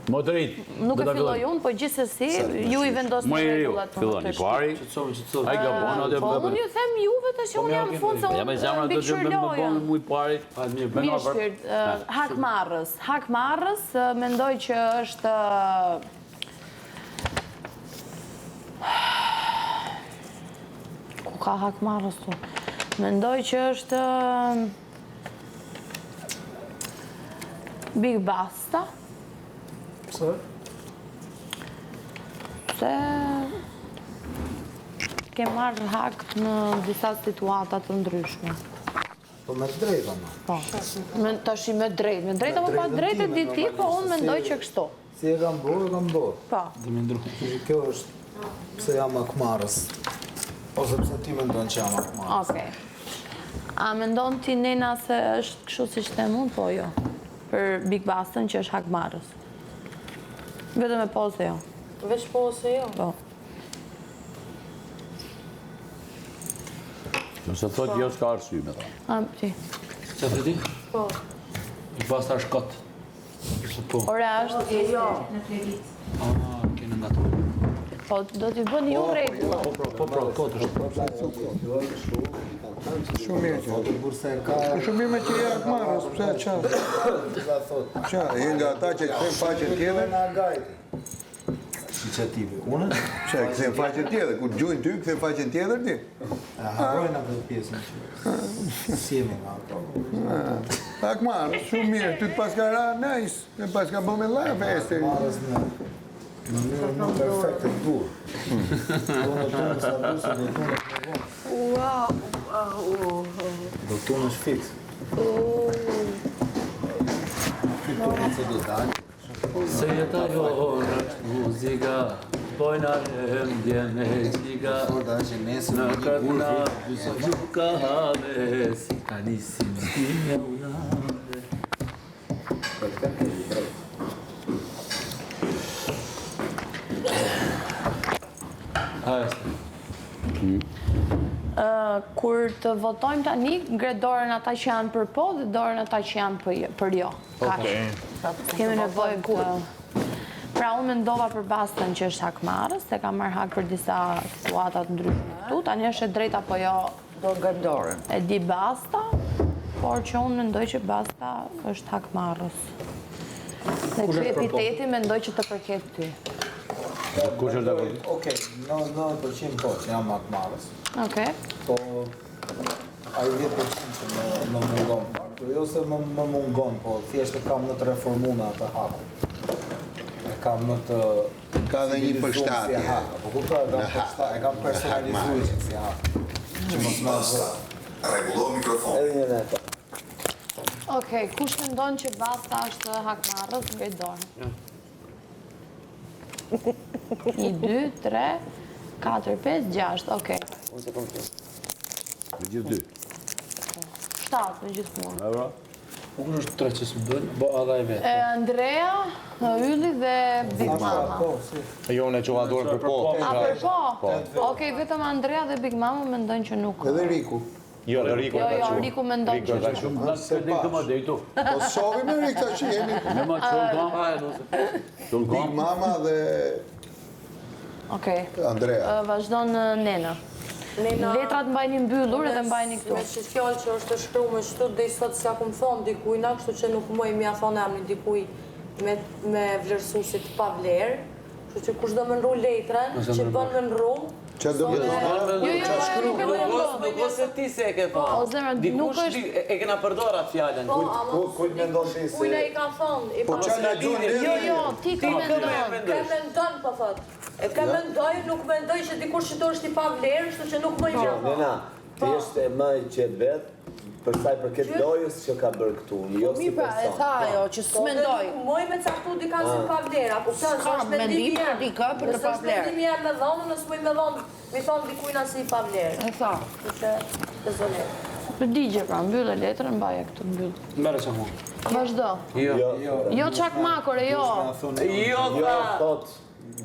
Më të rit. Nuk e filloj unë, po gjithsesi ju i vendosni rregullat. Filloni pari. Ai gabon atë. Po unë ju them juve tash unë jam në fund se Ja më zemra do të më bën më i pari. Mirë shpirt, Hakmarrës mendoj që është ku ka Hakmarrës tu? Mendoj që është Big Basta. Pse? Se ke marrë hak në disa situata të ndryshme. Po me drejta ma. Po, tash me drejt apo pa drejt e di ti, po unë mendoj që kështu. Si e kam bërë. Po. Kjo është pse jam Hakmarrës. Ose pse ti mendon që jam Hakmarrës. Okej. A mendon ti Nena se është kështu si them unë, po jo? Për Big Bastën që është Hakmarrës. Vetëm e po se jo. Veç po ose jo? Po. Nëse thot jo s'ka arsye me ta. A, ti. Qa të di? Po. I basta është kot. Po. Ore është... Jo. Kene nga të. Po, do t'i bëni ju rregulla. Po, kot është. Shumë mirë që. Bursa e ka. Shumë mirë me që je Hakmarrës, pse qa? Qa, je nga ata që këthejmë faqen tjetër? Nga gajti. Iniciative. Unë? Pse, këthejmë faqen tjetër, kur gjujnë ty, këthejmë faqen tjetër ti? Harrojnë atë pjesën që si jemi nga ato. Hakmarrës, shumë mirë, ty të paska ra nice, të paska bëme la feste. Hakmarrës në mënyrë më perfekte të dur. Do tunë është fix. Fiturën se do dalë. Se jeta jo është muzika, pojna e mdjen e qika, Orda që nesë në një kërna, burë nuk ka have, si ka nisim s'kime unave. Kur të votojmë tani, ngre dorën ata që janë për po dhe dorën ata që janë për jo. Kemi nevojë të... Pra unë mendova për Bastën që është Hakmarrës, se ka marrë hak për disa situatat ndryshme këtu, tani është e drejta apo jo Do ngre dorën. e di Basta, por që unë mendoj që Basta është Hakmarrës. Dhe ky epiteti mendoj që të përket ty. Kush është dakord? Okej, 90% po që jam Hakmarrës. Okej. Po, ai 10% që më mungon pak. Jo se më mungon, po thjesht e kam në të reformuna atë haku. E kam në të... Ka dhe një përshtatje. Si haka, po kuptoj, e kam personalizuar si haka. Që mos më bë. Rregullo mikrofon. Edhe një neta. Okej, kush mendon që Basta është Hakmarrës, ngre dorën. 1, 2, 3, 4, 5, 6, okej. Me gjithë dy. 7 me gjithmonë. Euro? Unë është tre që s'më dojnë, bo adha e vetë. Andrea, Ylli dhe Big Mama. Po, si. Jo, unë e qua dorën për po. A për po? Okej, vetëm Andrea dhe Big Mama mendojnë që nuk. Edhe Riku. Jo, Riku Jo, jo, Riku mendon që Ka shumë nga të këtë më dejtu. Po shohim me Rik tash jemi. Me ma qëllë kam. Big Mama dhe Okej. Andrea. Vazhdon Nena. Letrat mbajni mbyllur edhe mbajni këtu. Me që fjallë që është shkru me shtu, dhe i sot s'ja kumë thonë dikujna, kështu që nuk mëj mja thonë emni dikuj me vlerësusit pa vlerë. Kështu që kush do më nru letrën, që bën më nru, Qa do me Nuk e bëjmë Nuk ose ti se e ke pa. O zemra, nuk është... E kena përdor atë fjallën. Kujt mendon ti se... kujna i ka thonë. Po qa në gjojnë Jo, ti ka mendon. Ka mendon, po thot. E ka mendoj, nuk mendoj që dikur që to është i pa vlerë, kështu që nuk më i mja thonë. Nena, ti është e më i qetë vetë, për saj përket lojës që ka bërë këtu, jo si Mi pra, e person. tha ajo që s'mendoj. Moj me caktu di kanë si pa vlerë, apo këta S'ka mendim për dikë për të pa vlerë. Nësë është mendimi jam me dhonë, nësë moj me dhonë, mi thonë dikujna si pa vlerë. E tha. Që të zonet. Për digje pra, mbyllë letrën, mbaje këtu mbyllë. Mere që mu. Vazhdo. Jo qak makore, jo. Jo, Jo, thot,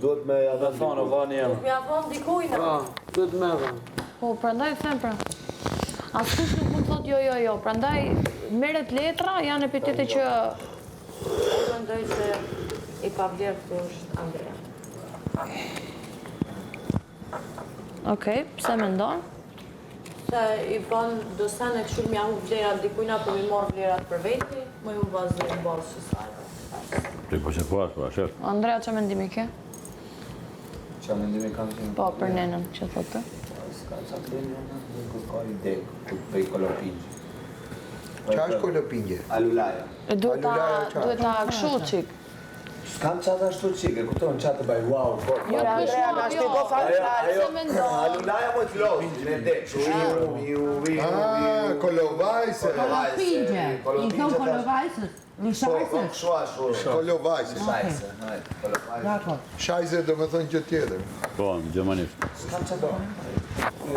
duhet me ja dhe Thonë, o vani jam. Mi a thonë dikujna. Këtë me dhe. Po, prandaj them pra. Askush nuk mund thot jo, prandaj merret letra, janë epitete që mendoj që i pavlerë këtu është Andrea. Okej, pse mendon? Se i bën do sa në kështu m'ja hu vlerat dikujna për mi marrë vlerat për veti, më ju bazë në bazë që sajtë. Ti po që po, shef. Andrea, që mendimi ke? Qa mendimi kam që... Po, për nenën, që thotë? Ska qa të rejnë në ka ide, ku prej kolopinjë. Qa është kolopinjë? Alulaja. Duhet ta këshu qik. S'kam qatë ashtu qike, kuptonë qatë bëj, wow, po. Jo, Andrea, na shpiko fare se mendon. Alulaja më të lodhë, në dekë. Kolovajse. Kolopinjë. I thon kolovajsës. Lishajsës. Kolovajse. Shajse, hajtë, kolopajse. Shajse do me thënë që tjetër. Po, në gjermanisht. S'kam qatë do.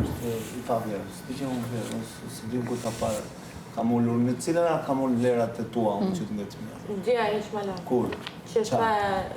Është i pavlerë, s'ti që unë vlerë, së dim ku ta parë. Kam ullur në cilën a kam ullur vlerat e tua unë që të nga të mjërë. Gjeja e që më lanë. Kur? Që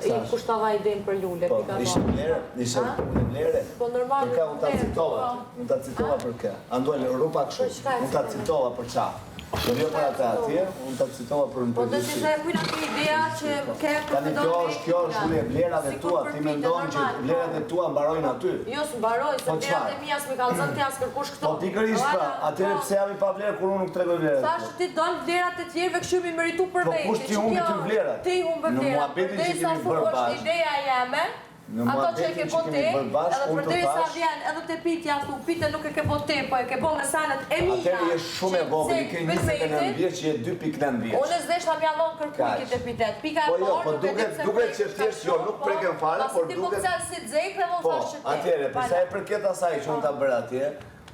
i kushtava idejnë për lullet, Po, i ka ishte dhonë. vlerë, ishte vlerë. Po normal, Për ka unë ta citova, unë ta citova për kë. Andojnë rupa kështu, unë ta citova për qa. Në vjo për atë atje, unë ta citova për në po të përgjithësi. që të kujna të ideja që ke Tani kjo është shule vlerat e tua, ti me ndonë që vlerat e tua mbarojnë aty. Jo, së mbaroj, se vlerat e mija s'mi kalëzën të jasë kërkush këto. Po pikërisht pra, atëre pse jam i pa vlerë kur unë nuk tregoj vlerat e Thash tua. ti donë vlerat e tjerëve kështu mi meritu për Po veti. kush ti humbi ty vlerat? Ti humbe Në vlerat. muhabetin që Përderisa kemi bërë është bashkë. ideja jeme, Në ato që e muhabetin ke që po kemi te, bërë bashkë, edhe unë të përderisa thash, vjen edhe te pitja, thu pite nuk e ke po te, po e ke po në sanet e mija. atëre je shumë e vogël, i ke 29 vjeç që je 2.9 vjeç. Unë s'desh ta mjallon kërkujkit e pitet. Pika e Po jo, parë, po nuk e di duket- pse duket po që e thjesht kështu, jo, nuk preken fare, pasi por ti po duket- kësaj si dzekë dhe mos Po, thash që ti. atëre, për sa e përket asaj që unë ta bëra atje,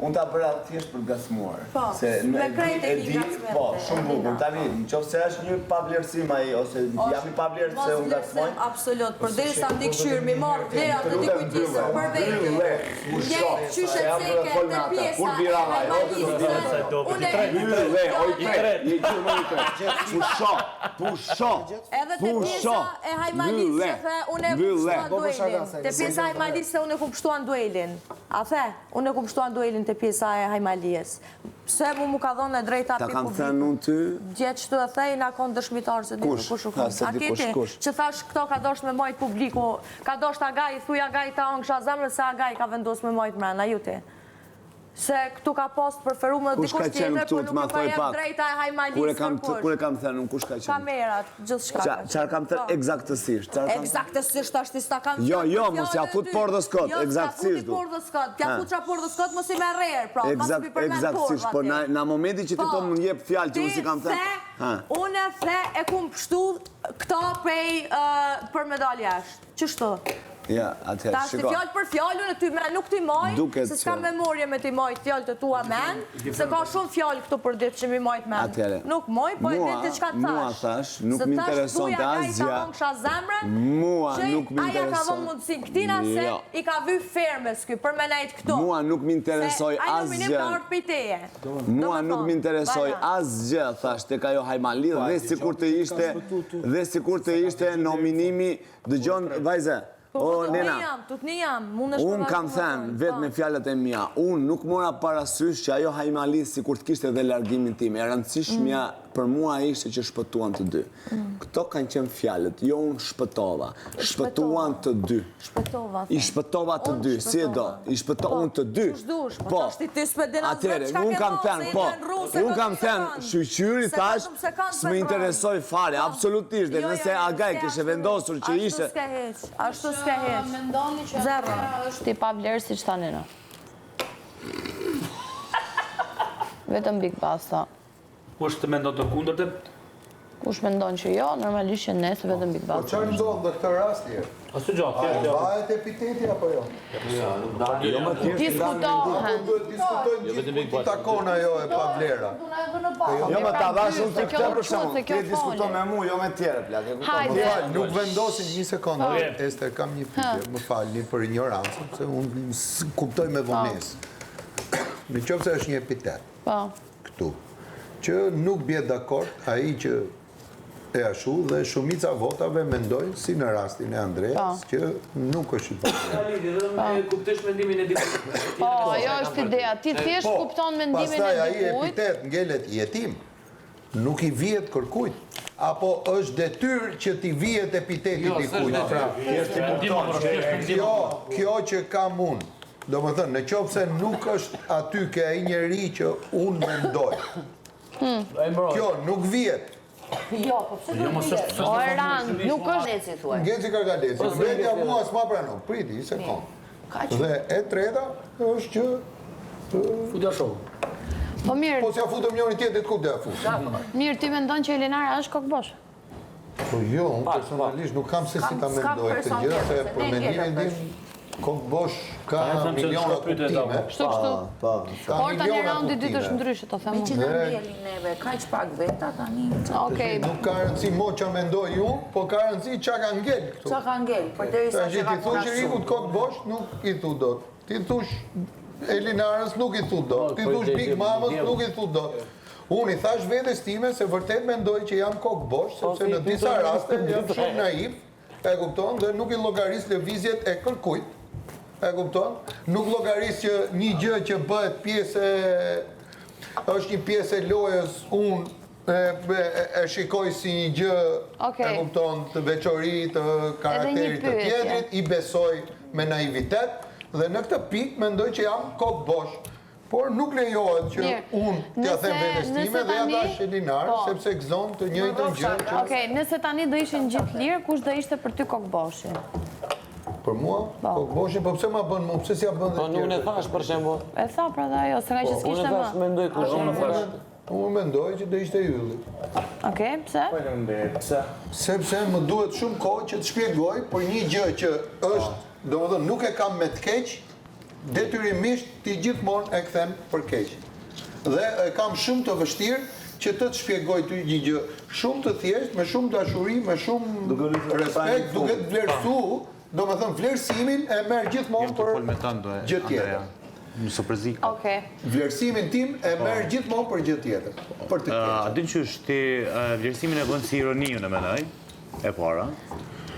unë ta bëra thjesht për gacmuar. Po, me krejt e ki gacmuar. Po, shumë bukur. Tani, nëse është një pavlerësim ai ose jam i pavlerë se unë gacmoj. Absolut, përderisa ndi këshyrë, mi marrë vlerat dhe dikuj tjesër për veti. Njej, qyshet seke të pjesa Kur bira vaj, edhe të pjesa e hajmalisë që the, unë e kupshtuan duelin. Të pjesa e hajmalisë se unë e kupshtuan duelin. A the, unë e kupshtuan duelin të pjesa e hajmalisë. Pse mu ka dhënë e drejta Ta për kam publikut. thënë unë ty, Gjetë që të thej, na konë dëshmitarë se dikush kush u konë. se A dikush kiti, kush. që thash këto ka dosht me majtë publiku, ka dosht Agaj, thuj Agaj ta onë kësha zemrë, se Agaj ka vendos me majtë mrena, ju ti. Se këtu ka post preferume kush ka dikush qenë tjetër, këtu por të nuk ma ju ka thoj jep pak? drejta e hajmalisë Kur e kërkush. kam thënë unë kush ka qenë? Kamerat, gjithë shka. Qarë kam thënë eksaktësisht? Eksaktësisht është i sta kam Jo, thënë jo, për mos ja fjalën fut e ty. por dhe skot, Jo, eksaktësisht s'ka futi por dhe skot, t'ja Ha. futra por dhe skot, mos i me rrerë, pra, pas mi përmen por Eksaktësisht, po atje. na momenti që ti po më njep fjalë që unë si kam thënë. Ha. Unë e kum pështu këta prej për medalje është. Qështu? Ja, atëherë, Ta është shiko. fjallë për fjallën e ty me nuk ti maj, Duket se s'ka që- memorje me ti majt fjallë të tua men, se ka shumë fjallë këtu për ditë që mi majt men. Atëherë, Nuk moj, po e ditë që ka thash. mua thash, nuk Se më thash, intereson thuja të Agaj asgjë. ka vonë kësha zemrën, Mua që nuk më aja ka intereson. vonë mundësin këtina se Jo. i ka vy fermes ky për me najtë këtu. Mua nuk më interesoj Se ajo minim asgjë. ka orë për teje. Mua nuk më interesoj asgjë, thash, tek ajo Hajmali dhe sikur të ishte nominimi dëgjon vajze. O nena, Tut një jam, unë kam thënë vetë me fjalët e mia, unë nuk mora parasysh që ajo Hajmali sikur të kishte dhe largimin tim. E rëndësishmja për mua ishte që shpëtuan të dy. Këto kanë qenë fjalët, jo unë shpëtova. Shpëtuan të dy. Shpëtova. I shpëtova të dy, si e do? I shpëtova unë të dy. Po, atëre, unë kam thënë, po, unë kam thënë, shqyqyri thash, s'më interesoj fare, absolutisht, dhe nëse Agaj kishte vendosur që ishte... Ashtu s'ke heq. Mendoni që Andrea është i pavlerë si që tani në. Vetëm Big Basta. Kush të mendon të kundërtën? Kush mendon që jo, normalisht që ne, se vetëm Big Po Basta. çfarë ndodh në këtë rast tjerë? Asë gjatë, A vahet epiteti apo jo? Diskutohen. Duhet diskutojnë gjithë ku takon ajo e pavlera. Jo më ta dhash unë Se të kjo këtë për është se shumë, kjo ti diskuto foli. me mu, jo me tjere, plak, e kupton? Hajde. Më fal, nuk vendosin një sekondë. Ester, kam një pyetje. Më falni për ignorancën, se unë kuptoj me vonesë. Në qoftë se është një epitet Po. këtu, që nuk bie dakord ai që e ashu dhe shumica votave mendojnë, si në rastin e Andreas, që nuk është i pavlerë. Me kuptesh mendimin e dikujt. Po, ajo është ideja. Ti thjesht kupton mendimin pastaj e ai dikujt. epitet ngelet jetim, nuk i vihet kërkujt. apo është detyrë që t'i vihet epiteti dikujt. Kjo që kam unë, do më thënë, në qoftë se nuk është aty ke ai njeri që unë mendoj. Kjo nuk vihet. Jo, po pse do të jetë? O Erand, nuk është Neci thuaj. Ngeci Karkaleci, vetja mua s'ma pranon. Priti, i sekond. Dhe e treta është që... Futja show. Po mirë, Po s'ja futëm njëri tjetrit ku dhe futë. mirë, ti mendon që Elinara është kokbosh? Po jo, unë personalisht nuk kam se si ta mendoj të gjë, se për mendimin tim kokbosh ka miliona kuptime. Kështu. Ka Por tani miliona raundi dytë është kuptime. ndryshe, të them Që unë. në mbjellin neve, kaq pak veta tani. Okej, Nuk ka rëndësi mo që mendoj ju, po ka rëndësi që ka ngell këtu. Qa ka ngell, për deri sa Ta që që ka ti thush Rikut kokbosh, nuk i thu dot. Ti thush Elinarës, nuk i thu dot. Ti thush Big Mamës, nuk i thu dot. Unë i thash vetes time se vërtet mendoj që jam kokbosh, sepse në disa raste jam shumë naiv, e kupton, dhe nuk i llogaris lëvizjet e kërkujt. E kupton? Nuk llogaris që një gjë që bëhet pjesë është një pjesë e lojës, unë e shikoj si një gjë, e kupton, të veçori të karakterit të tjetrit, i besoj me naivitet, dhe në këtë pikë mendoj që jam kokbosh. Por nuk lejohet që unë t'ja them vetes time dhe ja dash Elinar, sepse gëzon të njëjtën gjë që... Okej, nëse tani do ishin gjithë lirë, kush do ishte për ty kokboshi? Për mua, kokboshi, po pse ma bën mua, pse si ja bën dhe Po nuk e thash për shembull. E tha pra dhe ajo, se ka që s'kishte Unë më. thash mendoj kush unë thash. Unë mendoj që do ishte Ylli. Okej, pse? Pse? Sepse më duhet shumë kohë që të shpjegoj për një gjë që është, domethënë nuk e kam me të keq, detyrimisht ti gjithmonë e kthem për keq. Dhe e kam shumë të vështirë që të shpjegoj ty një gjë shumë të thjeshtë, me shumë dashuri, me shumë respekt, duke të vlerësu, domethënë vlerësimin e merr gjithmonë për gjë tjetër. Nësë përzik. Vlerësimin tim e merr gjithmonë për gjë tjetër. Për të keq. A din që është ti vlerësimin e bën si ironiu në mendoj, e para.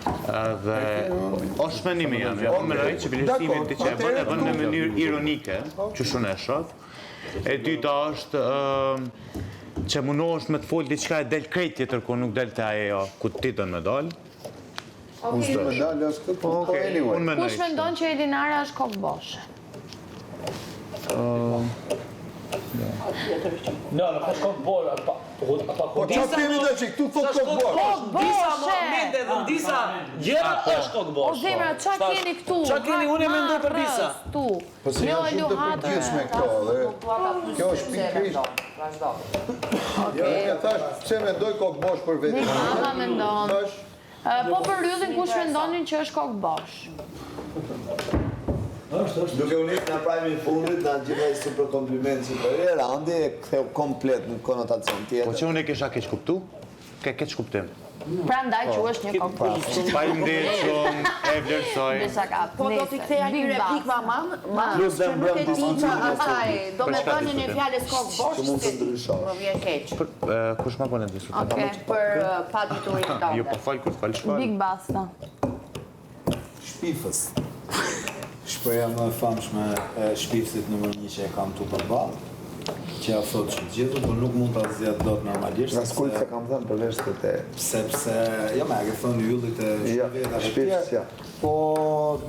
Dhe është mendimi jam, unë mendoj që vlerësimin ti që e bën në mënyrë ironike, që shumë e shoh. E dyta është që mundohesh me të folë diçka e del krejt tjetër ku nuk del të ajo ku ti do të më dal. Unë s'do më dal as këtë, po anyway. Kush mendon që Elinara është kokbosh? No, nuk është kokbosh, Po qa t'jemi dhe që këtu thot kokbosh? Disa momente dhe disa gjëra është kokbosh. O zemra, qa keni këtu? Qa keni, unë e mendoj për disa. Po se janë shumë të përgjithshme këto, dhe kjo është pikërisht. Jo, e thash, pse mendoj kokbosh për vetë. Mama mendon. Po për Yllin, kush mendonin që është kokbosh? Duke unë ikë në prajmi fundit, në gjithaj super kompliment super, Randi e ktheu komplet në konotacion tjetër. Po që unë e kesha keq kuptu? Ke keq kuptim. Pra ndaj që është një kokbosh. Faleminderit shumë, e vlerësoj. Po do t'i ktheja një replik mamam, Plus dhe që nuk e di që mbrëm asaj, do me thonë një fjalës kokbosh, që mund të ndryshosh. më vjen keq. Kush ma bën e diskutim? Për paditurit tënde. Jo, po fal, kur fal shfal. Big Basta. Shpifës. Shpreha më e famshme e shpifësit nëmër 1 që e kam tu përballë, që ja thot që gjithu, por nuk mund ta zgjedh dot normalisht. Raskult se kam thënë përveç të sepse jo më e ke thënë Yllit e shpifëta shpifësja. Po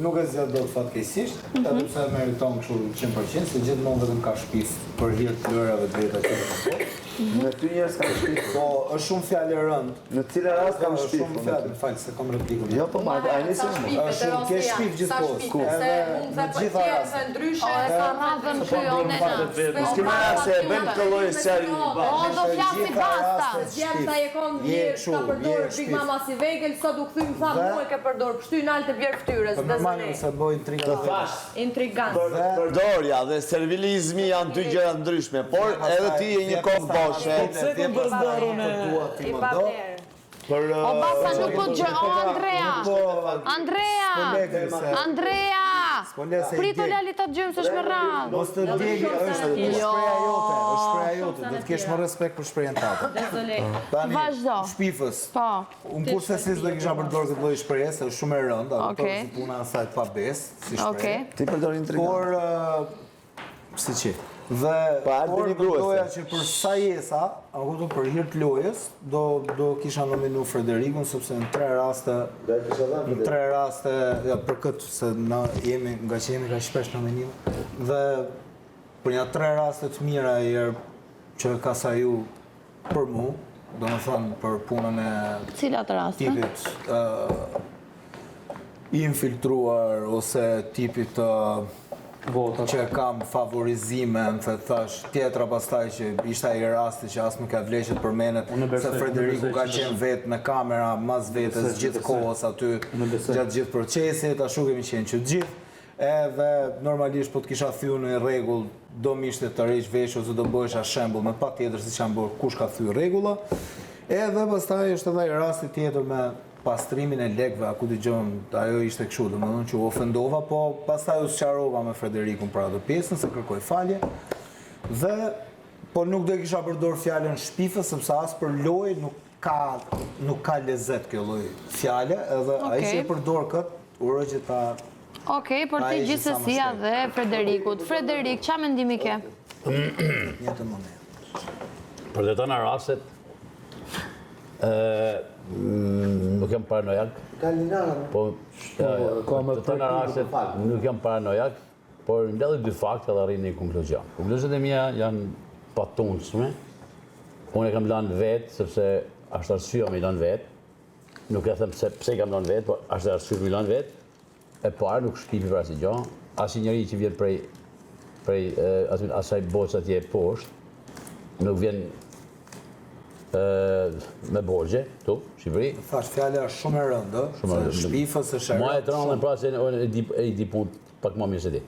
nuk e zgjedh dot fatkeqësisht, edhe pse meriton kështu 100%, se gjithmonë vetëm ka shpif për hir të lërave të veta që ka. Në ty njerëz kam shpif. Po është shumë fjalë e rënd. Në cilën rast kam shpif? Shumë fjalë, më fal se kam replikën. Jo, po ma ai nisi më. Është shumë ke shpif gjithkohë. Se mund të pëtjerë se ndryshe. O, e ka radhën kjo, nena. S'kema se e bën këtë lloj seri. O, do flasi Basta. Zjerta e kom vjerë, ka përdorë Big Mama si vegël, sot u kthy më tha mua e ke përdorë, pështy naltë vjerë ftyrës, Normalisht dezone. se bëj intriga. Intrigant. Përdorja dhe servilizmi janë dy gjëra ndryshme, por edhe ti je një kokbosh. Pse ku përdor unë? I pa vlerë. O, Basta nuk po gjë, o, Andrea! Prito Lali ta gjëmë, së shme radhë. Mos të djegi, është shpreha jote, është shpreha jote, do të kesh më respekt për shprehjen tënde. Tani, Vazhdo. shpifës. Po. Unë kurse si s'do kisha përdorur këtë lloj shprehje, se është shumë e rëndë, apo si puna e saj pa besë, si shprehje. Ti përdor intrigant. Por si që? Dhe por Ardini gruese. doja që për Sajesa, a kupton për hir të lojës, do kisha nominu Frederikun sepse në 3 raste, ja për këtë se na jemi nga që jemi ka shpesh në menim dhe për një 3 raste të mira që ka saju për mu, do më thënë për punën e Cilat raste? tipit infiltruar ose tipit që kam favorizime, në thash, tjetra pastaj që ishte ai rasti që as nuk ka vleshet për menet, se Frederiku ka qenë vetë me kamera, mas vetës, gjithë kohës aty, gjatë gjithë procesit, ashtu kemi qenë që gjithë, edhe normalisht po të kisha thyu në rregull, do mishte të rreq vesh ose do bëhesha shembull me pa tjetër si që janë bërë kush ka thyu rregulla, edhe pastaj është edhe rasti tjetër me pastrimin e lekëve, ku dëgjon, ajo ishte kështu, domethënë që u ofendova, po pastaj u sqarova me Frederikun për atë pjesën, se kërkoj falje. Dhe po nuk do e kisha përdor fjalën shpifë, sepse as për lojë nuk ka lezet kjo lloj fjale, edhe ai që e përdor kët, uroj që ta Okej, por ti gjithsesi dhe Frederikut. Frederik, çfarë mendimi ke? Një të moment. Për të tëna rastet, nuk jam paranojak, po të tëna rastet nuk jam paranojak, por në lidhje dy fakte dhe arrin në një konkluzion. Konkluzionet e mia janë patundsme. Unë e kam lënë vetë, sepse është arsye me lënë vetë. Nuk e them pse kam lënë vetë, por është arsye me lënë vetë. E parë nuk shkipi për asnjë gjë. Asnjë njeri që vjen prej asaj boce atje poshtë nuk vjen me borgje, tu, Shqipëri. Thash, fjala është shumë e rëndë, se shpifës e shërë. Ma e të rëndën pra se e di punë pak më mirë se ti.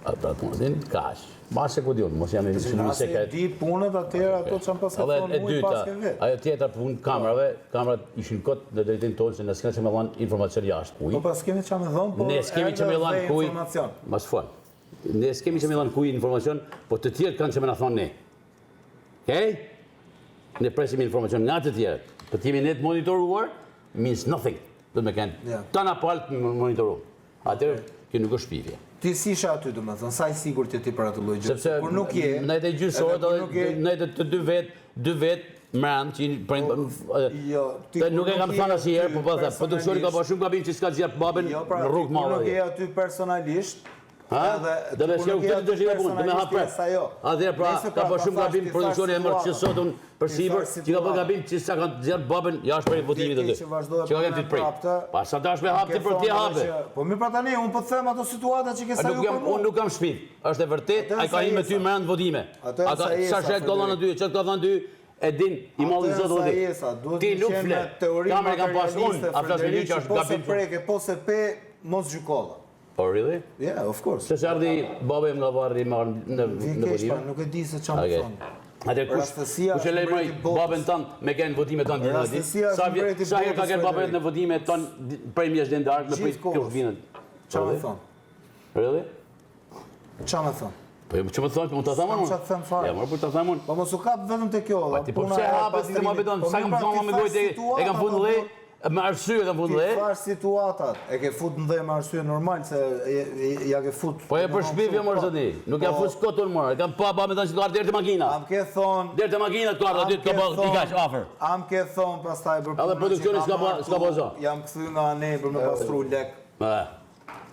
Pra punë din, kash. Ma se ku di unë, mos jam e shumë Nëse sekret. di punët atëherë ato që më pas e thonë mu i paske vetë. Ajo tjetër punë kamerave, kamerat ishin kot në drejtim tonë se ne s'kemi që me dhanë informacion jashtë kuj. Po pas kemi që me dhënë, po Ne s'kemi që me dhanë edhe kuj. informacion. Mas fol. Ne s'kemi që me dhanë kuj informacion, po të tjerë kanë që me na thonë ne. Okej? Ne presim informacion nga të tjerët. Po të jemi ne të monitoruar, means nothing. Do të me kanë tana palë të monitoru. Atëherë, kjo nuk është shpifje. Ti si isha aty, do me thënë, sa i sigur që ti për atë lloj gjë. Sepse Por nuk je. ne të gjysorët ne të dy vetë mërënd që nuk e kam thënë asnjëherë, po po them, produksioni ka bërë shumë gabim që s'ka zgjer babën në rrugë Nuk madhe. je aty personalisht. Do me shkeu këtë dëshirë punë, do me hapë. Atëherë pra ka bërë shumë gabim produksioni e mërë që sotun për sipër, që ka bërë gabim që sa kanë zgjer babën jashtë prej votimit të dy. Që ka kemë të prej. Pa sa dash me hapë ti për ti hape. Po mirë pra tani, unë po të them ato situata që ke sa ju për Unë nuk kam shpif, është e vërtet, ai ka hinë me ty mërënd votime. Sa shet ka dhënë dy, çka ka dhënë dy, e din, i malli Zot voti. Ti nuk fle. Kamerë kam pas unë, a flas me një që është gabim. Po se preke, po se pe, mos gjykolla. Oh, really? Yeah, of course. Se ardhi baba im nga varri në votime. Nuk e di se çfarë më thon. Atë kush e lejmëri babën tënd me kanë votimet tonë ditë. Sa herë ka kanë babën në votimet tonë prej mjesh dhe ndark në prej këto vinën. Çfarë më thon? Really? Çfarë më thon? Po çfarë më thon? Mund ta them unë? Çfarë them fare? Ja, më për ta them unë. Po mos u kap vetëm te kjo. Po ti po pse hapet ti më beton? Sa kam thonë me gojë e kam futur dhe me arsye kam futur dhe. Ti far situatat. E ke fut në dhe me arsye normal se ja ke fut. Po e për shpifje më zoti. Nuk ja fut skoton më. E kam pa babën tani që ka ardhur deri te makina. Am ke thon. Deri te makina të ardhur aty ka bërë dikaq afër. Am ke thon pastaj për. Edhe produksioni s'ka bozo. Jam kthy nga ne për me pastru lek.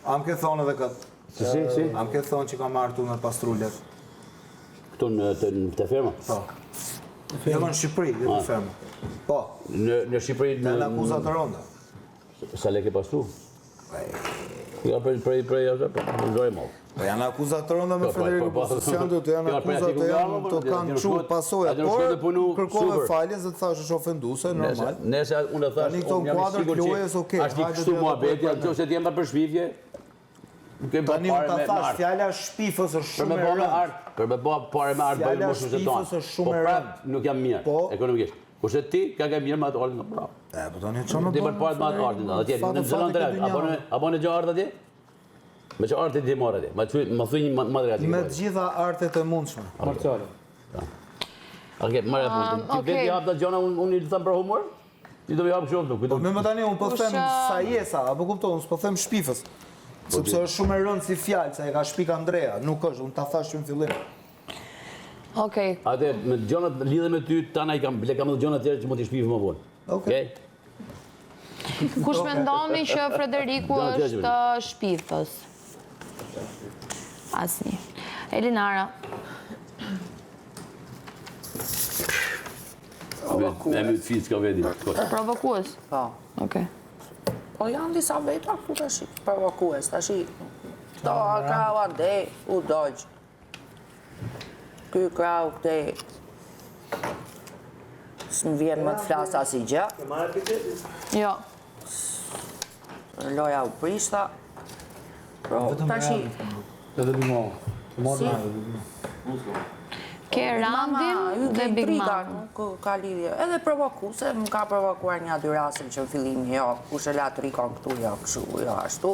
Am ke thon edhe kët. Si. Am ke thon që kam marrë tu me pastru lek. Këtu në fermë? Po. Jo në Shqipëri, në fermë. Po. Në Shqipëri në akuzat të rënda. Sa lekë pastru? Ja prej atë, po më. Po janë akuzat të rënda me Federiku, po se janë të janë akuzat e janë të kanë çu pasoja, por kërkova falje se të thash është ofenduese, normal. Nëse unë thash, unë jam i sigurt që është kështu muhabeti, nëse ti jam për shpifje, tani unë ta thash, fjala shpifës është shumë e rëndë. Për me bë parë me ardh bëj më shumë se tonë. Po prap nuk jam mirë ekonomikisht. Kurse ti ka mirë me atë ardhin nga bravo. Po tani çfarë më bën? Ti për parë me atë ardhin, atje në Zelandë, apo në gjë ardh atje? Me që artet ti marrë atje? Ma thuj një madre me të gjitha artet e mundshme. Marciale. Okej, marrë punë. Ti vetë jap ato gjëra unë i them për humor? Ti do të jap shumë këtu. Po më tani unë po them Sajesa, apo kupton, unë po them shpifës. Sepse është shumë e rëndë si fjalë, se e ka shpik Andrea, nuk është, unë ta thash në fillim. Okej. Atë, me gjonat lidhe me ty, tana i kam dhe gjonat tjerë që mund t'i shpifë më vonë. Okej? Kush mendoni që Frederiku është shpifës? Asnjë. Elinara. Me mytë fisë ka vedi. Provokues? Po. Okej. Po janë disa veta ku tash provokues, tash këto krau andej, u dojgjë. Ky krau këte s'më vjen më të flasë as i gjë. Jo. Loja u prishta. Pro, tash Edhe limon. si Ke Randin dhe Big Mama. Nuk ka lidhje. Edhe provokuse, më ka provokuar një dy raste që në fillim jo, kush e la trikon këtu, jo kështu, jo ashtu.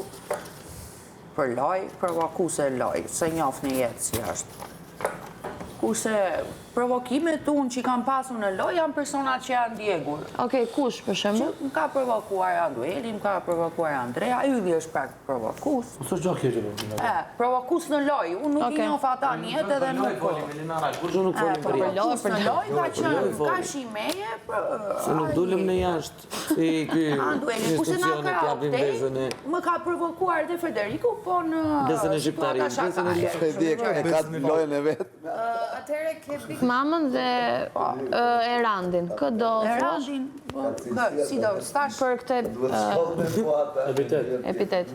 Për loj, provokuse loj, se njof në jetë si ashtu. Kurse provokimet unë që i kam pasur në loj janë personat që janë djegur. Okej, kush për shembull? Më ka provokuar Andueli, më ka provokuar Andrea, Ylli është pak provokus. Së gjo kjo që Provokus në loj, unë nuk i njoh ata njetë edhe nuk po. Kur nuk folim për Provokus në loj ka qenë ka shimeje. Se nuk dulem në jashtë. Si ky Andueli, kurse na ka më ka provokuar dhe Federiku, po në... Besën e shqiptarin, besën e E ka të lojën e vetë. Atëre ke Big Mamën dhe Erandin. Kë do thuash? Erandin, si do stash? Për këtë epitet.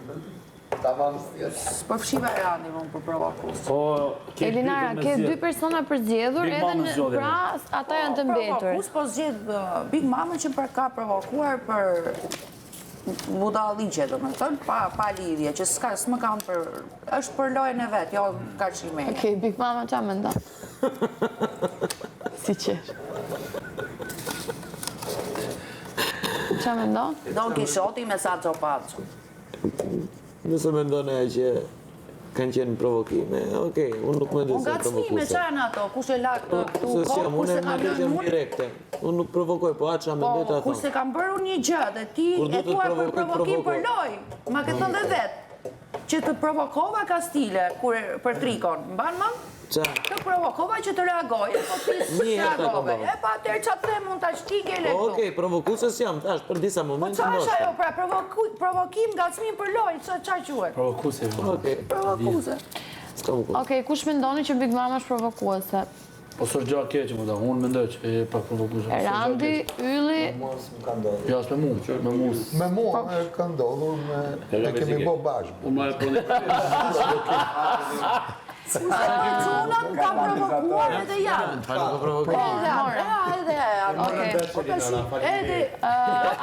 Po fshiva Erandin unë për provokus. Elinara, ke dy persona përzgjedhur edhe pra ata janë të mbetur. Provokus, po zgjedh Big Mama që ka provokuar për budalligje, do me thënë, pa lidhje, që s'më kam për... është për lojën e vetë, jo ka shime. Okej, Big Mama qa me nda? Si qesh. Qa me nda? Don Kishoti me Sancho Pancho. Nëse me ndone që kanë qenë provokime, okej, unë nuk me dhe se Unë gacmime që janë ato, kush e lakë të këtu, Se si jam, unë e me dhe qenë direkte. Unë nuk provokoj, po atë që me dhe të kush se kam bërë unë një gjë dhe ti e tuar për provokim për loj, ma këtë thënë dhe vetë, që të provokova Kastile për trikon, mban më? Të provokova që të reagoje, po ti së reagove. E pa atër që atë mund të ashtike le këtu. Okej, provokusës jam, tash, për disa moment Po qa është ajo, pra provokim gacmin për loj, qa quhet? Provokuse. Provokuse. Okej, kush mendoni që Big Mama është provokuese? Po së gjo keqë, më da, unë mendoj që e pa provokuse. Randi, Ylli... Ja, s'me mu, me mus. Me mua ka ndodhur, e kemi bo bashkë. Unë ma e Qunat ka provokuar edhe janë.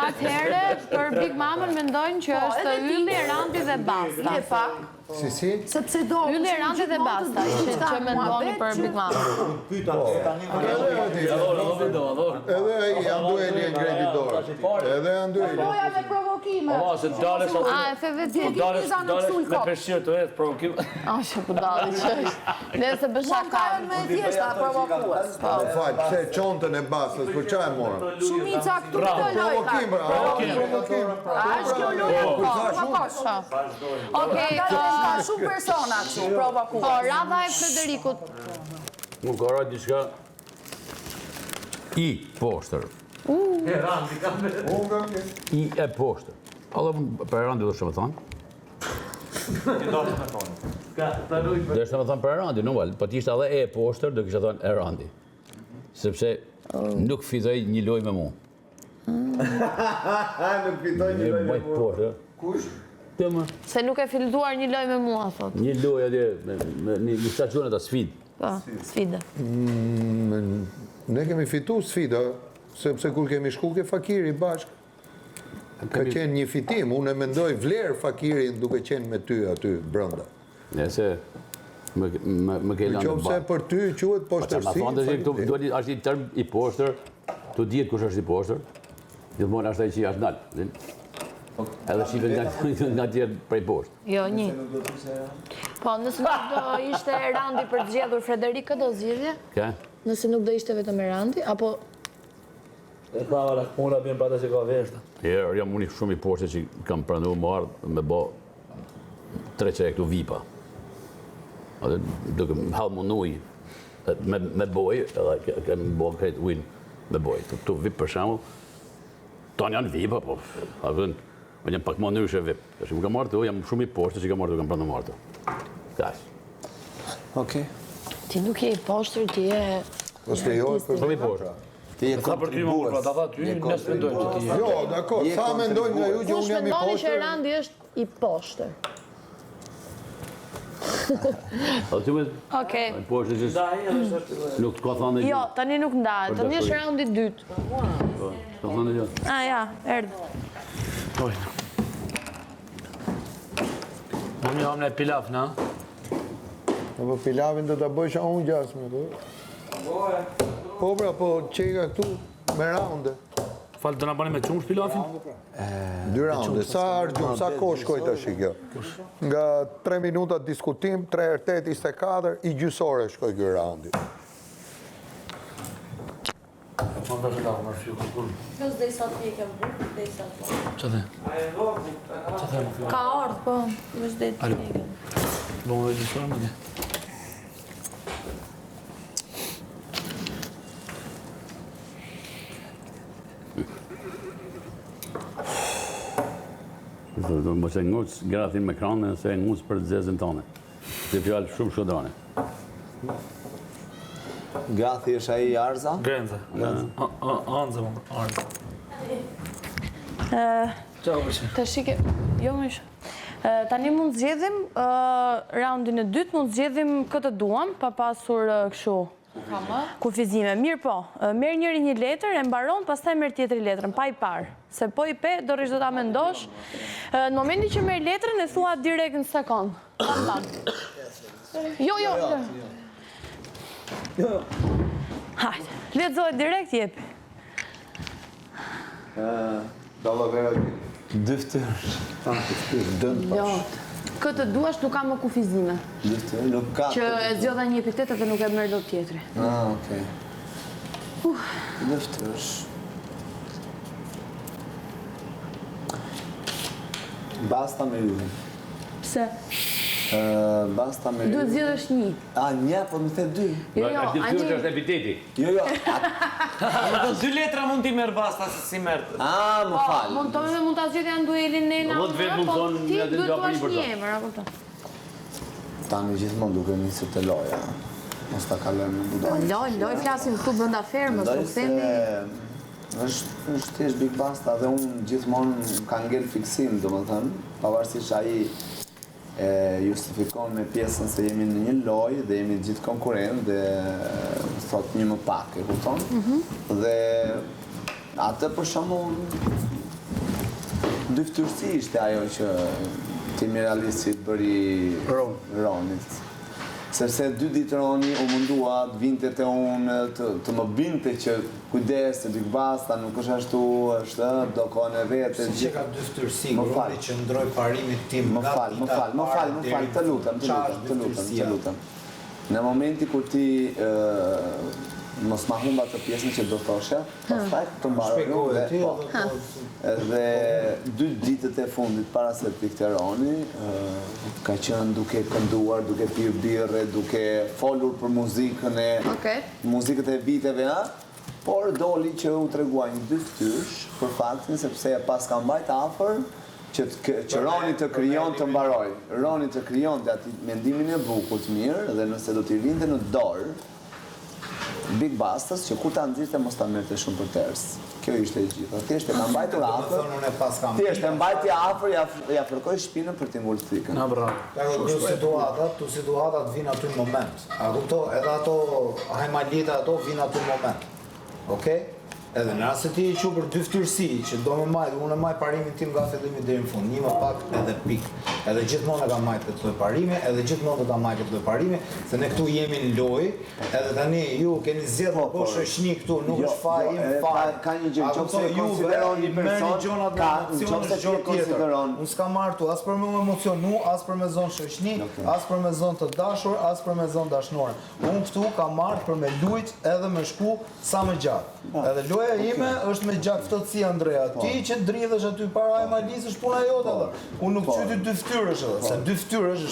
Atëhere, për Big Mamën mendojnë që është Ylli, Randi dhe Basta. Si? Sepse do... Ylli, Randi dhe Basta, ishte që mendoni për Big Mamën. Edhe Andueli e ngreti dorë. Edhe Andueli. Loja me provokime. A, e the vetë. Me përshirë të vetë, provokime. A, që ku dalë që është. Dhe se bësha kam. Me thjeshta provokues. Fal, pse qontën e Bastës, për qa e morën? Shumica këtu të lojka. Provokim. A është kjo loja? Okej, Ka shumë persona që provokues. po, radha e Frederikut. Më kara diçka i poshtër. I e poshtër. Alla për Erandi do shme thonë. Dhe shme thonë për Erandi, nuk valë. Po t'ishtë edhe e poshtër, do kisha thonë Erandi. Sepse nuk fitoj një loj me mu. Nuk fitoj një loj me mu. Kush? Se nuk e filluar një loj me mua, thot. Një loj atje, një stacionet a sfid. Po, sfida. Ne kemi fitu sfida, sepse kur kemi shku ke Fakiri bashkë, ka qenë një fitim, unë e mendoj vlerë Fakirin duke qenë me ty aty brënda. Nese, më ke lanë të Qovë se për ty quhet poshtërsi. Ashtë i tërm i poshtër, të djetë kush është i poshtër, gjithmonë ashtë ai që i ashtë nalë. Edhe shqipen nga tjerë prej poshtë. Jo, një. Po, nëse nuk do ishte Randi për të zgjedhur Frederik, këtë do zgjidhje? Ka? Nëse nuk do ishte vetëm Randi, apo... E pa, vala, mura bjen pata që ka veshta. Jam unë shumë i poshtë që kam pranu më ardhë me bo 3 qere këtu vipa. Duke më halë më nuj me boj, edhe kemi bo krejt win me boj. Këtu vip për shembull, tonë janë vipa, po, a vën, unë jam pak më ndryshe vip. Tash më ka marrë të, jam shumë i poshtë, që ka marrë të kam pranë marrë të. Kaq. Okej. Ti nuk je i poshtër, ti je... Po s'lejohet për Shumë i poshtë. Ti je kontribues. Ta tha ty, nëse mendojnë që ti je. Jo, dakor, sa mendojnë nga ju që Kush unë jam i mendoni që poshtër? Randi është i poshtër? Okej. Poshtë që nuk ka thënë Jo, tani nuk ndahet, tani është raundi i dytë. Ka thënë gjë. Ja, erdhë. Unë jam në pilaf, na? Po pilavin do ta bëjsh unë gjasme, po. Po pra, po çega këtu me raunde. Falë, do na bani me qumsh pilafin? 2 raunde. Sa argjum, sa kohë shkoj tash kjo? Nga 3 minuta diskutim, 3 herë 8, 24, i gjysore shkoj ky raundi. Kjo s'dej sa të pjekëm bukë, s'dej sa të... Qa dhe? Ka ardhë, po, më s'dej të pjekëm. Bëmë dhe gjysore më dhe. Mos e nguc gratin me kranin, se e nguc për zezën tonë. Dhe fjallë shumë shodane. Grathi është ai Arza? Grenza. Anza, më, Arza. Qau përshë? Të shike, jo më ishë. Tani mund zgjedhim, raundin e dytë mund zgjedhim këtë duam, pa pasur këshu kufizime. Mirë po, merë njëri një letër, e mbaron, pastaj merë tjetëri letrën, pa i parë. Se po i pe, do rishë do ta mendosh. Në momenti që merë letrën, e thua direkt në sekund. Jo. Hajde, letëzoj direkt, jepi. Dyftër. Dënd pash. Këtë duash nuk ka më kufizime. Dyftër, nuk ka. Që e zgjodha një epitet dhe nuk e merë do tjetëri. Okej. Dyftër. Basta me ju. Pse? Basta me ju. Duhet zgjedhësh një. Një, po më the 2. Jo, Dyftër është epiteti. Jo. Më të 2 letra mund t'i merë basta se si merë. Më falë. Mund të mund t'a zgjedhja në duelin në Do të vetë mund thonë ti nga duhet nga t'uash për një një emër, a kupton? Tani gjithmonë duke nisur të loja. Mos ta kalojmë në budal. Loj, flasim këtu bënda fermës, nuk themi... është thjesht Big Basta dhe unë gjithmonë ka ngel fiksim, domethënë, pavarësisht ai justifikon me pjesën se jemi në një lojë dhe jemi gjithë konkurrent dhe thot një më pak, e kupton? Dhe atë për shembull dyftërsi ishte ajo që Timi Realisti bëri Ronit. Sepse 2 ditë Roni u mundua të vinte te unë, të më binte që kujdes të Big Basta, nuk është ashtu, është do kohën e vetë. Si që ka dyftërsi, Roni që ndroj parimit tim Më fal, të lutem. Në momenti kur ti mos ma humba të pjesën që do thoshe, pastaj të mbaroj dhe 2 ditët e fundit para se të ikte Roni, ka qenë duke kënduar, duke pirë birre, duke folur për muzikët e viteve, por doli që u tregua një dyftyrsh për faktin sepse pas ka mbajt afër që Roni të krijon të mbaroj. Roni të krijon të ati mendimin e bukur të mirë dhe nëse do t'i vinte në dorë Big Bastas që kur ta nxirte mos ta merrte shumë për ters. Kjo ishte e gjitha. Thjesht e ka mbajtur afër. Thjesht e mbajti afër, ja fërkoi shpinën për t'i ngulur thikën. Na bravo. Tu situatat vinë aty në moment. A kupto? Edhe ato hajmalita ato vinë aty në moment. Okej? Edhe në rast se ti e quh për dyftyrsi, që do me majtë, unë e majtë parimin tim nga fillimi deri në fund, një më pak edhe pik. Edhe gjithmonë e ka majtë këtë lloj parime, edhe gjithmonë do ta majtë këtë lloj parime, se ne këtu jemi në lojë, edhe tani ju keni zgjedhur po shoqni këtu, nuk është faj im faj. Ka një gjë, nëse e konsideron një person, nëse e konsideron. Unë s'kam martu as për me emocionu, as për me zonë shoqni, as për me zonë të dashur, as për me zonë dashnore. Unë këtu kam marrë për me lujt edhe me shku sa më gjatë. Edhe loja ime është me gjakftotësi, Andrea. Ti që dridhesh aty para Ajmalis është puna jote edhe. Unë nuk qyti dyftyrë ftyrësh edhe, se dy ftyrësh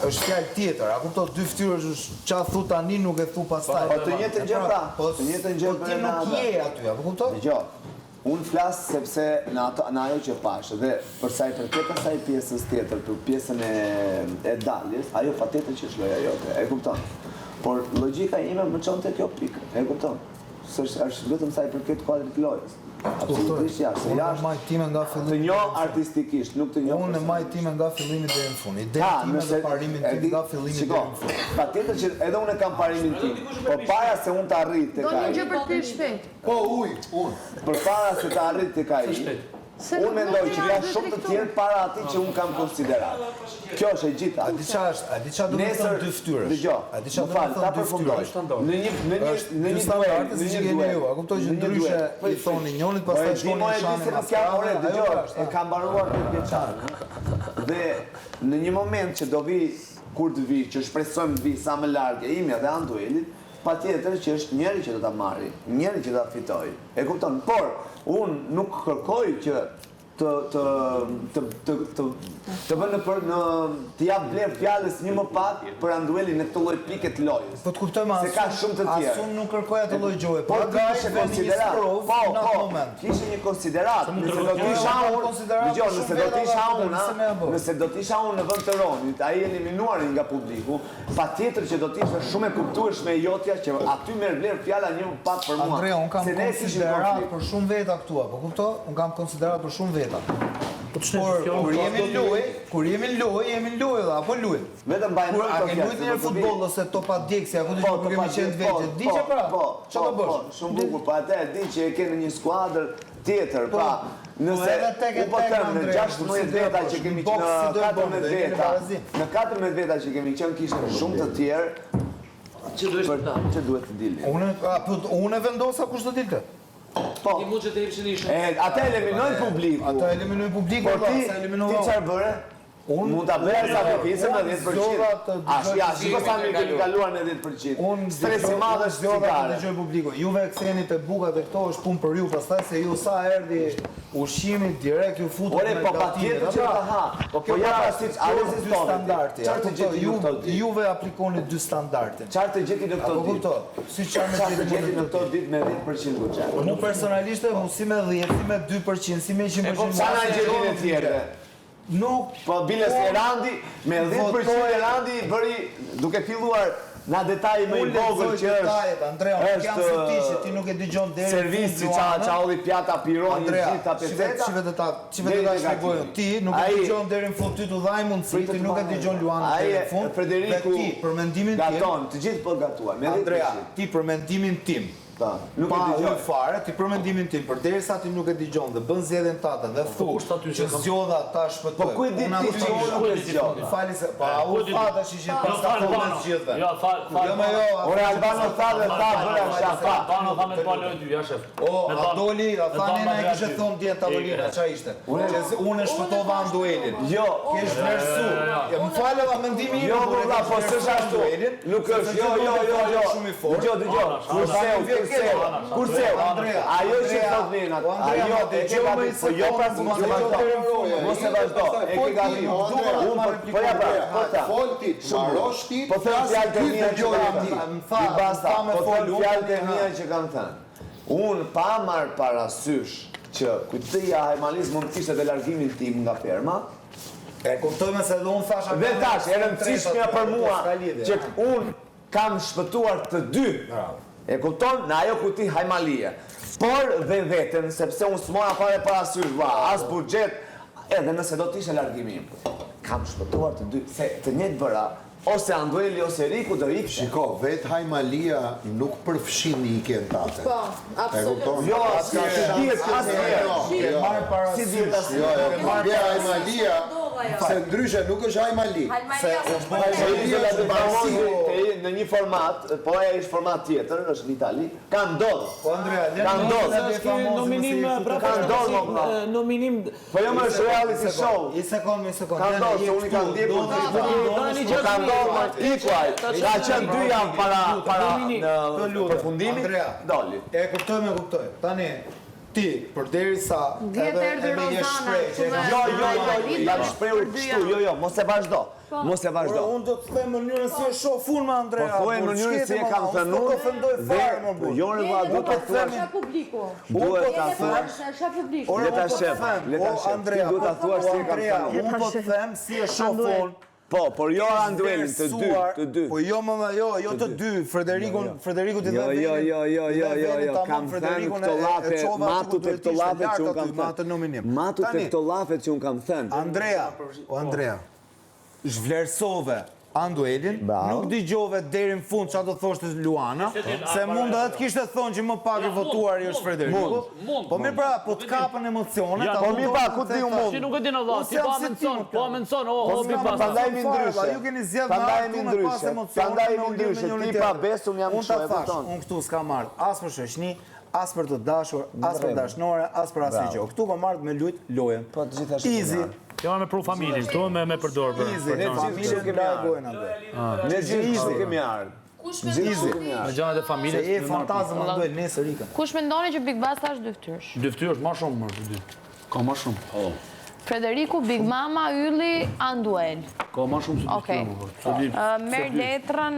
është fjalë tjetër, a kupton, dy ftyrësh është qa thu tani nuk e thu pastaj. Po të njëjtën gjë pra, po ti nuk je aty, apo kupton? Dgjoj. Unë flas sepse në ajo që pash dhe për sa i përket asaj pjesës tjetër, për pjesën e daljes, ajo patjetër që është loja jote, e kupton. Por logjika ime më çon te kjo pikë, e kupton. Është vetëm sa i përket kuadrit të lojës. Absolutisht jashtë. Unë maj time nga fillimi. Të njoh artistikisht, nuk të njoh. Unë maj time nga fillimi deri në fund. Ideja time dhe parimin tim nga fillimi deri në fund. Patjetër që edhe unë kam parimin tim. Por para se unë të arrit tek ai. Do një gjë për ty shpejt. Po unë. Përpara se të arrit tek ai. Unë mendoj që ka shumë të tjerë para atij që unë kam konsiderat. Kjo është e gjitha. A di çfarë do të thonë dy ftyrësh? Dgjoj. A di çfarë do të thonë dy ftyrësh? Në një standarde si keni ju, a kuptoj që ndryshe i thoni njërit pastaj shkoni në shanin maskara. Dgjoj, e kam mbaruar këtë vjeçar. Dhe në një moment që do vi kur të vi, që shpresojmë të vi sa më larg e imja dhe Anduelit, patjetër që është njëri që do ta marri, njëri që do ta fitoj. E kupton? Por unë nuk kërkoj që të bënë për në të jap vlerë fjalës një më pak për Anduelin në këtë lloj pike të lojës. Po të kuptojmë se ka shumë të tjerë. Asun nuk kërkoj atë lloj gjoje, por kishte konsiderat. Po, kishte një konsiderat. Nëse do të isha unë, dëgjoj, nëse do të isha unë në vend të Ronit, ai eliminuar nga publiku, patjetër që do të ishte shumë e kuptueshme e jotja që aty merr vlerë fjala një më pak për mua. Andrea, un kam konsiderat për shumë veta këtu, apo kupto? Un kam konsiderat për shumë veta. Por kur jemi në lojë, apo luajm. Vetëm mbajmë kur a ke luajtur në futboll ose topa djeksi, apo do të kemi qenë të vegjël. Di që pra? Çfarë do bësh? Shumë bukur, po atë di që e ke në një skuadër tjetër, pra. Nëse u po them në 16 veta që kemi qenë në 14 veta që kemi qenë kishte shumë të tjerë. Që duhet të dilni? Unë vendosa kush do dilte. Po. Ata eliminojnë publiku. Ata eliminojnë publiku, por ti çfarë bëre? Mund ta bëj sakrificën në 10%. Shiko sa më kemi kaluar në 10%. Stresi i madh është zgjuar dëgjoj publiku. Juve e ktheni te bukat e këto është punë për ju, pastaj se ju sa erdhi ushqimi direkt ju futu me po patjetër që ta ha. Po ja pasi dy standarde. Çfarë të gjeti juve aplikoni dy standarde. Çfarë të gjeti në këto ditë? Si çfarë të gjeti në këto ditë me 10% buxhet. Unë personalisht mos si me 10, si me 2%, si me 100%. Po sa na gjeti në tjerë? Nuk, po Biles Erandi, me 10% Erandi bëri duke filluar na detaj më i vogël që është ti nuk e dëgjon deri servisi çaulli pjata pironi gjitha peceta. Çive do ta shpjegoj. Ti nuk e dëgjon deri në fund, ty të dhaj mundësi, ti nuk e dëgjon Luana deri në fund. Frederiku, ti për mendimin tim. Gaton, të gjithë po gatuan. Andrea, ti për mendimin tim. Nuk e dëgjoj fare, ti për mendimin tim, përderisa ti nuk e dëgjon dhe bën zgjedhjen tate dhe thu që zgjodha ta shpëtoj. Po ku e di ti që unë nuk e zgjodha? Fali se pa u tha tash që pas ka thonë zgjedhje. Jo, fal. Ora Albano tha dhe ta bëra shafa. Albano tha me palë dy, ja shef. A doli, a thani na e kishte thonë dje tavolina, ç'a ishte? Unë shpëtova Anduelin. Jo, kesh vlerësu. Më falë dha mendimi im. Jo, po s'është ashtu. Nuk është. Jo. Dëgjoj. Kurse, ajo që thot Nenat, ajo e ke gabim, po jo pra mos e vazhdo, e ke gabim. Po ja pra, folti, marrosh ti, po them fjalët e mia që kam thënë. Basta, po them fjalët e mia që kam thënë. Unë pa marr parasysh që kujtëja hajmalizm mund të kishte dhe largimin tim nga ferma. E kuptojmë se edhe unë thasha. Dhe tash, e rëndësishmja për mua që unë kam shpëtuar të dy. E kupton në ajo kuti hajmalie. Por dhe vetën, sepse unë s'mora fare parasysh, as buxhet, edhe nëse do t'ishe largimi. Kam shpëtuar të dy, se të njëjtë bëra, ose Andueli ose Riku do ikte. Shiko, vetë hajmalia nuk përfshin një ikjen tate. Po, absolutisht. Jo, si dihet asnjëherë. Si dihet asnjëherë. Hajmalia se ndryshe nuk është hajmali. Në një format, po e është format tjetër, është në Itali, ka ndodhë. Po Andrea, ka ndodhë. Nominim. Po jo më është reality show. Një sekund. Ka ndodhë, se unë i kam ndjekur ka ndodhë më equal. Ka qenë 2 javë para në përfundimin, doli. E kuptoj. Tani, ti, përderisa edhe me një shpreh. Jam shprehur kështu, jo, mos e vazhdo. Mos e vazhdo. Unë do të them mënyrën si e shoh unë me Andrea. Po thuaj mënyrën si e kam thënë unë. Jo, do të thuash publiku. Duhet ta thuash. Publiku. Le ta shef. Andrea, do ta thuash si e kam thënë unë. Unë po të them si e shoh unë. Po, por jo Anduelin, të dy. Po jo të dy, Frederiku ti dhe Jo, kam thënë këto lafe, matu të këto lafe që unë kam thënë. Matu të këto lafe që unë kam thënë. Andrea, zhvlerësove Anduelin, nuk dëgjove deri në fund çfarë do thoshte Luana, se mund edhe të kishte thonë që më pak i votuar është Frederiku. Po mirë pra, po të kapën emocione, po mirë pra, ku ti u mund? Ti nuk e din Allah, ti po mençon, Big Boss. Prandaj mi ndryshe. Ju keni zgjedhur pas emocione. Prandaj mi ndryshe. Ti pa besë unë jam kështu, e kupton. Unë këtu s'kam marrë as për shoqni, as për të dashur, as për dashnore, as për asnjë gjë. Këtu kam marrë me lut lojën. Po të gjithashtu. Easy. Jo me pru familjen, këtu me përdor për. Ne familjen kemi largojnë atë. Ne gjithë kemi ardhur. Me gjanat e familjes. Se e fantazëm Anduel nesër ikën. Kush mendoni që Big Boss është dyftyrsh? Dyftyrsh më shumë më dy. Ka më shumë. Frederiku, Big Mama, Ylli, Anduel. Ka më shumë se dyftyrsh. Merr letrën.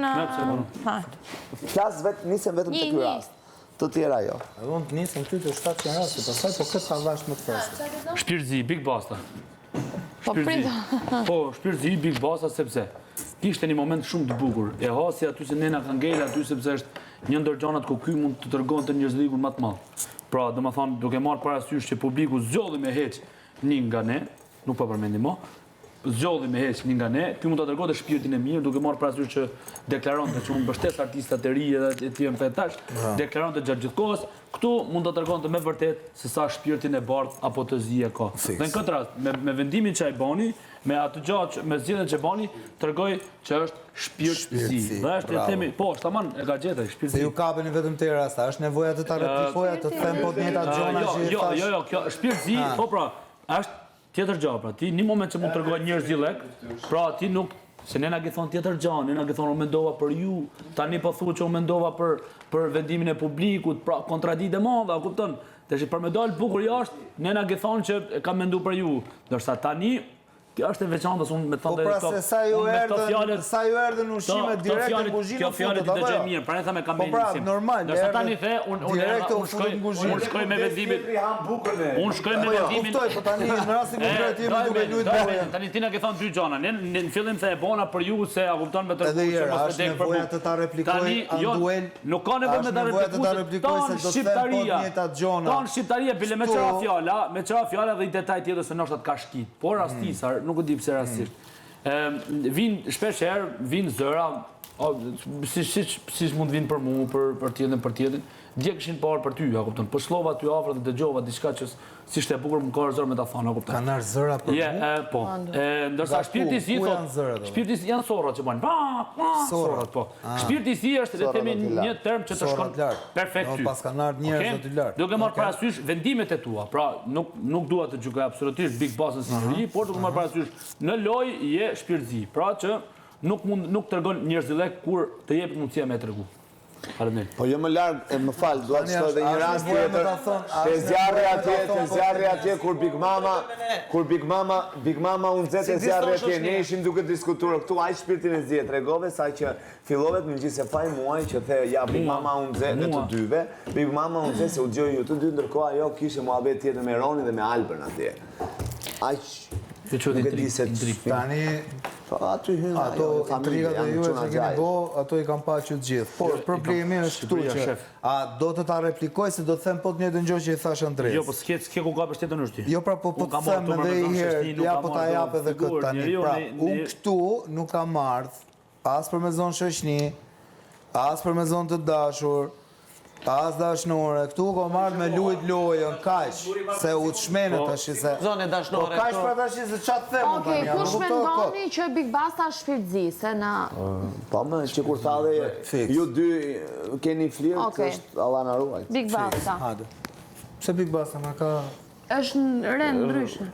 Flas nisem vetëm te ky rast. Të tjera jo. Unë të nisem ty të 700 raste, pastaj po këtë ta vash më të freskët. Shpirtëzi, Big Boss. Po prita. Po, shpirtëzi, Big Boss, sepse kishte një moment shumë të bukur. E hasi aty se nena ka ngel aty sepse është një ndër gjanat ku ky mund të tregonte njerëzlikun më të madh. Pra, domethënë, duke marrë parasysh që publiku zgjodhi me heq një nga ne, nuk po përmendim më, zgjodhi me heq një nga ne, ky mund ta tregonte shpirtin e mirë, duke marrë parasysh që deklaronte që unë mbështes artistat e ri edhe të tjerë fetash, deklaronte gjatë gjithë kohës, këtu mund ta tregonte me vërtet se sa shpirtin e bardh apo të zi e ka. Dhe në këtë rast, me vendimin që ai bani, me atë gjatë, me zgjedhjen që bani, tregoi që është shpirt zi. Dhe është e themi, po, tamam, e ka gjetur shpirt zi. Se ju kapeni vetëm te rasta, është nevoja të ta replikoja, të them po të njëjtat gjona që i thash. Jo, kjo shpirt zi, po pra, është tjetër gjë, pra, ti një moment që mund të tregoj njerëz zillek, pra ti nuk se nena ke thonë tjetër gjë, nena ke thonë unë mendova për ju, tani po thuaj që unë mendova për vendimin e publikut, pra kontradiktë e madhe, a kupton? Tash për me dal bukur jashtë, nena ke thonë që kam menduar për ju, ndërsa tani kjo është e veçantë, unë me thonë drejt. Po pra se sa ju erdhën në ushqime direkt në kuzhinë. Kjo fjalë ti dëgjoj mirë, pra ne thamë kam mendim. Po pra, normal. Ndërsa tani the unë shkoj me vendimin. Unë shkoj me vendimin. Uftoj, po tani në rastin konkret jemi duke luajtur ballën. Tani ti na ke thonë dy gjëra. Ne në fillim the e bona për ju se a kupton me të kushte mos të dek për mua. Të ta replikoj Anduel. Nuk ka nevojë me ta replikoj se do të them po të njëjtat gjëra. Ton shqiptaria bile me çfarë fjala dhe një detaj tjetër se ndoshta ka shkit. Por rastisar nuk e di pse rastisht. Vin shpesh herë, vin zëra, si mund vinë për mua, për tjetrin. Dje kishin parë për ty, a kupton. Po shllova ty afër dhe dëgjova diçka që si ishte e bukur më ka zëra me ta thonë, a kupton. Kanë ardhur zëra për mua. Po. Ndërsa shpirti i si thotë, shpirti janë sorrat që bën. Sorrat po. Shpirti i si është le të themi një term që të shkon perfekt ty. Pas kanë ardhur njerëz të lartë. Duke marrë parasysh vendimet e tua. Pra, nuk dua të gjykoj absolutisht Big Boss-ën si njeri, por duke marrë parasysh në lojë je shpirtëzi. Pra që nuk tregon njerëzillek kur të jepet mundësia me tregu. Po jo më larg, më fal, dua të shkoj edhe një rast tjetër. Te zjarri atje kur Big Mama unë nxete zjarri atje, ne ishim duke diskutuar këtu ai shpirtin e zi, tregove sa që fillove të më gjithë se faj muaj që the ja Big Mama unë nxete të dyve, Big Mama unë nxete se u dëgjoj ju të dy, ndërkohë ajo kishte muhabet tjetër me Ronin dhe me Albën atje. Nuk e di se tani aty hyn ato intrigat e juve që keni bo, ato i kam pa që të gjithë. Por problemi është këtu që a do të ta replikoj se do të them po të njëjtën gjë që i thash Andres. Jo, po s'ke ku ka për shtetën është ti. Jo, pra po të them edhe një herë, ja po ta jap edhe këtë tani. Pra, unë këtu nuk kam ardh as për me zonë shoqni, as për me zonë të dashur, as dashnore, këtu kam ardhur me lujt lojën, kaq, se u të shmenet tash se. Zonë dashnore. Po kaq pra tash se ç'a të them unë. Okej, kush mendoni që Big Boss ta shpirtëzi se na po më që kur thallë ju dy keni flirt është Allah na ruaj. Big Boss. Hajde. Pse Big Boss na ka është në rend ndryshe.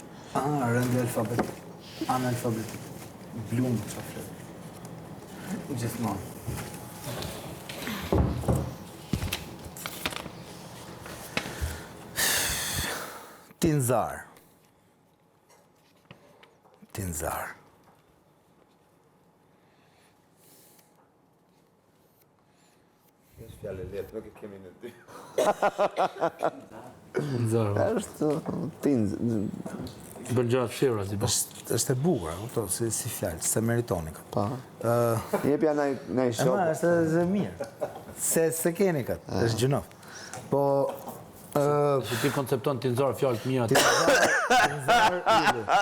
Rend alfabet. Analfabet. Blum çfarë flet. Gjithmonë. Tinzar. Tinzar. Fjallë letë, nuk e kemi në dy. Është tinz. Bën gjëra fshira si po. Është e bukur, kupton, si fjalë, se meritoni këtë. Po. Jepja ndaj shokut. Është mirë. Se keni këtë, është gjënof. Po Ti koncepton tinzar fjalë të mira.